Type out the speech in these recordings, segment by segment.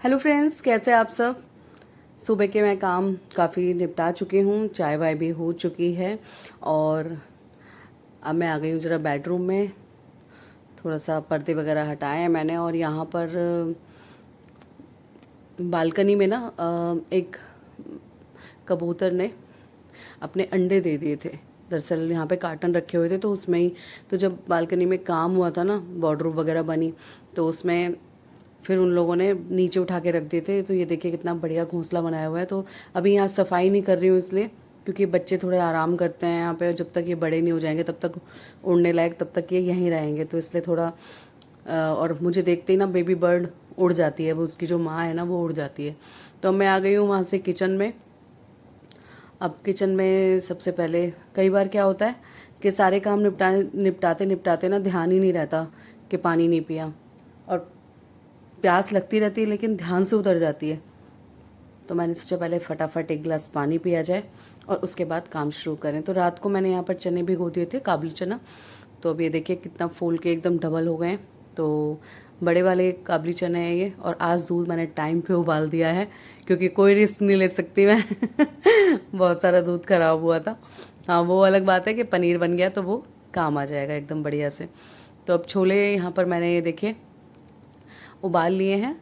Hello friends, कैसे आप सब। सुबह के मैं काम काफ़ी निपटा चुकी हूँ, चाय वाय भी हो चुकी है और अब मैं आ गई हूँ ज़रा बेडरूम में। थोड़ा सा पर्दे वगैरह हटाए हैं मैंने और यहाँ पर बालकनी में ना एक कबूतर ने अपने अंडे दे दिए थे। दरअसल यहाँ पे कार्टन रखे हुए थे तो उसमें ही, तो जब बालकनी में काम हुआ था ना, वार्डरोब वगैरह बनी, तो उसमें फिर उन लोगों ने नीचे उठा के रख दिए थे। तो ये देखिए कितना बढ़िया घोंसला बनाया हुआ है। तो अभी यहाँ सफाई नहीं कर रही हूँ इसलिए क्योंकि बच्चे थोड़े आराम करते हैं यहाँ पे, जब तक ये बड़े नहीं हो जाएंगे तब तक उड़ने लायक, तब तक ये यहीं रहेंगे। तो इसलिए थोड़ा और मुझे देखते ही ना बेबी बर्ड उड़ जाती है, वो उसकी जो माँ है ना वो उड़ जाती है। तो मैं आ गई हूँ वहाँ से किचन में। अब किचन में सबसे पहले कई बार क्या होता है कि सारे काम निपटाते निपटाते ना ध्यान ही नहीं रहता कि पानी नहीं पिया, और प्यास लगती रहती है लेकिन ध्यान से उतर जाती है। तो मैंने सोचा पहले फटाफट एक गिलास पानी पिया जाए और उसके बाद काम शुरू करें। तो रात को मैंने यहाँ पर चने भिगो दिए थे, काबुली चना। तो अब ये देखिए कितना फूल के एकदम डबल हो गए हैं। तो बड़े वाले काबुली चने हैं ये, और आज दूध मैंने टाइम पे उबाल दिया है क्योंकि कोई रिस्क नहीं ले सकती मैं बहुत सारा दूध खराब हुआ था। हाँ, वो अलग बात है कि पनीर बन गया तो वो काम आ जाएगा एकदम बढ़िया से। तो अब छोले यहाँ पर मैंने ये देखिए उबाल लिए हैं,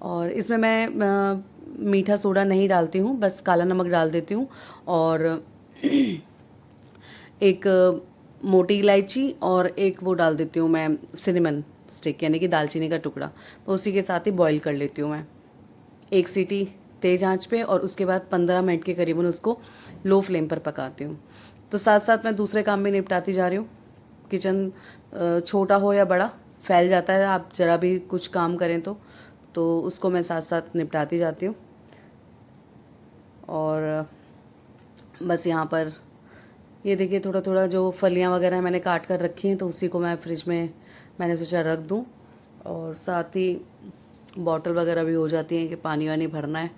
और इसमें मैं मीठा सोडा नहीं डालती हूँ, बस काला नमक डाल देती हूँ। और एक मोटी इलायची और एक वो डाल देती हूँ मैं, सिनेमन स्टिक यानी कि दालचीनी का टुकड़ा। तो उसी के साथ ही बॉईल कर लेती हूँ मैं, एक सीटी तेज़ आंच पे, और उसके बाद 15 मिनट के करीबन उसको लो फ्लेम पर पकाती हूँ। तो साथ साथ मैं दूसरे काम भी निपटाती जा रही हूँ। किचन छोटा हो या बड़ा फैल जाता है, आप ज़रा भी कुछ काम करें तो उसको मैं साथ साथ निपटाती जाती हूँ। और बस यहाँ पर ये देखिए थोड़ा थोड़ा जो फलियाँ वगैरह मैंने काट कर रखी हैं तो उसी को मैं फ्रिज में मैंने सोचा रख दूँ। और साथ ही बॉटल वगैरह भी हो जाती हैं कि पानी वानी भरना है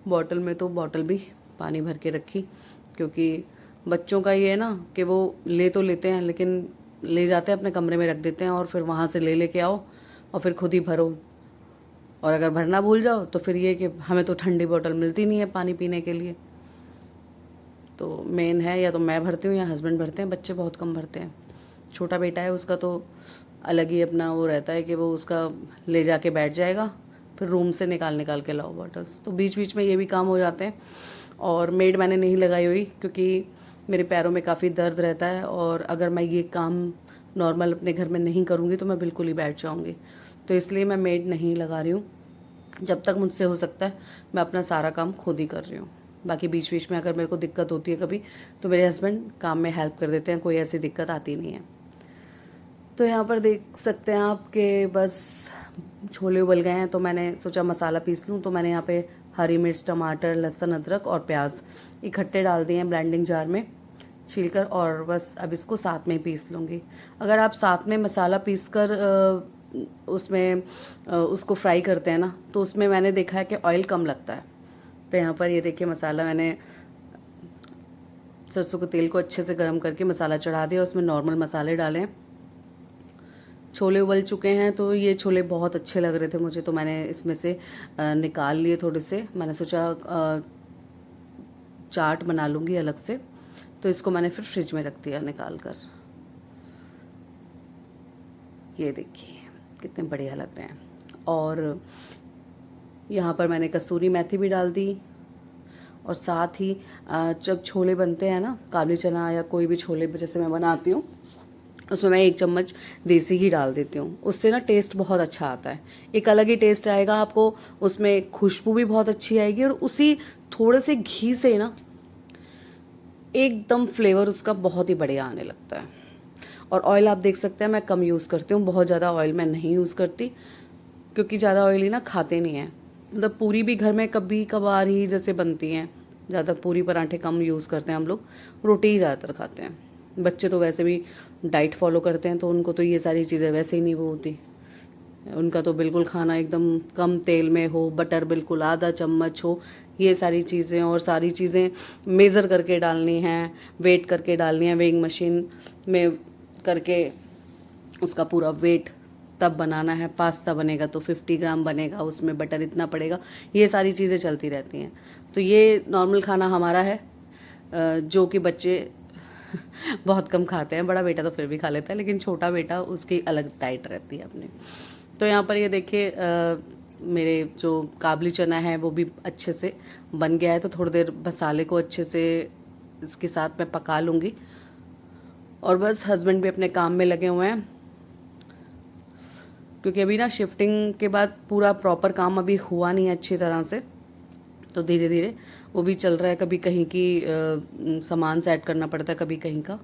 बॉटल में, तो बॉटल भी पानी भर के रखी। क्योंकि बच्चों का ये है ना कि वो ले तो लेते हैं लेकिन ले जाते हैं अपने कमरे में रख देते हैं, और फिर वहाँ से ले लेके आओ और फिर खुद ही भरो। और अगर भरना भूल जाओ तो फिर ये कि हमें तो ठंडी बोतल मिलती नहीं है पानी पीने के लिए। तो मेन है, या तो मैं भरती हूँ या हस्बैंड भरते हैं, बच्चे बहुत कम भरते हैं। छोटा बेटा है उसका तो अलग ही अपना वो रहता है कि वो उसका ले जाके बैठ जाएगा, फिर रूम से निकाल निकाल के लाओ बॉटल्स। तो बीच बीच में ये भी काम हो जाते हैं। और मेड मैंने नहीं लगाई हुई क्योंकि मेरे पैरों में काफ़ी दर्द रहता है, और अगर मैं ये काम नॉर्मल अपने घर में नहीं करूँगी तो मैं बिल्कुल ही बैठ जाऊँगी। तो इसलिए मैं मेड नहीं लगा रही हूँ। जब तक मुझसे हो सकता है मैं अपना सारा काम खुद ही कर रही हूँ। बाकी बीच बीच में अगर मेरे को दिक्कत होती है कभी तो मेरे हस्बैंड काम में हेल्प कर देते हैं, कोई ऐसी दिक्कत आती नहीं है। तो यहाँ पर देख सकते हैं आप कि बस छोले उबल गए हैं, तो मैंने सोचा मसाला पीस लूँ। तो मैंने यहाँ पे हरी मिर्च, टमाटर, लहसुन, अदरक और प्याज इकट्ठे डाल दिए हैं ब्लेंडिंग जार में छीलकर, और बस अब इसको साथ में ही पीस लूँगी। अगर आप साथ में मसाला पीस कर उसमें उसको फ्राई करते हैं ना, तो उसमें मैंने देखा है कि ऑयल कम लगता है। तो यहाँ पर ये देखिए मसाला मैंने सरसों के तेल को अच्छे से गर्म करके मसाला चढ़ा दिया, उसमें नॉर्मल मसाले डालें। छोले उबल चुके हैं, तो ये छोले बहुत अच्छे लग रहे थे मुझे, तो मैंने इसमें से निकाल लिए थोड़े से। मैंने सोचा चाट बना लूँगी अलग से, तो इसको मैंने फिर फ्रिज में रख दिया निकाल कर। ये देखिए कितने बढ़िया लग रहे हैं। और यहाँ पर मैंने कसूरी मेथी भी डाल दी, और साथ ही जब छोले बनते हैं ना, काबुली चना या कोई भी छोले जैसे मैं बनाती हूँ, उसमें मैं 1 चम्मच देसी घी डाल देती हूँ। उससे ना टेस्ट बहुत अच्छा आता है, एक अलग ही टेस्ट आएगा आपको, उसमें खुशबू भी बहुत अच्छी आएगी, और उसी थोड़े से घी से ना एकदम फ्लेवर उसका बहुत ही बढ़िया आने लगता है। और ऑयल आप देख सकते हैं मैं कम यूज़ करती हूँ, बहुत ज़्यादा ऑयल मैं नहीं यूज़ करती क्योंकि ज़्यादा ऑयली ना खाते नहीं हैं। मतलब पूरी भी घर में कभी कभार ही जैसे बनती हैं, ज़्यादा पूरी पराठे कम यूज़ करते हैं हम लोग, रोटी ही ज़्यादातर खाते हैं। बच्चे तो वैसे भी डाइट फॉलो करते हैं तो उनको तो ये सारी चीज़ें वैसे ही नहीं वो होती, उनका तो बिल्कुल खाना एकदम कम तेल में हो, बटर बिल्कुल आधा चम्मच हो, ये सारी चीज़ें। और सारी चीज़ें मेज़र करके डालनी हैं, वेट करके डालनी है, वेइंग मशीन में करके उसका पूरा वेट तब बनाना है, पास्ता बनेगा तो 50 ग्राम बनेगा, उसमें बटर इतना पड़ेगा, ये सारी चीज़ें चलती रहती हैं। तो ये नॉर्मल खाना हमारा है, जो कि बच्चे बहुत कम खाते हैं। बड़ा बेटा तो फिर भी खा लेता है, लेकिन छोटा बेटा उसकी अलग डाइट रहती है अपनी। तो यहाँ पर ये देखिए मेरे जो काबली चना है वो भी अच्छे से बन गया है। तो थोड़ी देर मसाले को अच्छे से इसके साथ मैं पका लूँगी, और बस हस्बैंड भी अपने काम में लगे हुए हैं, क्योंकि अभी ना शिफ्टिंग के बाद पूरा प्रॉपर काम अभी हुआ नहीं है अच्छी तरह से। तो धीरे धीरे वो भी चल रहा है, कभी कहीं की सामान सेट करना पड़ता है, कभी कहीं का।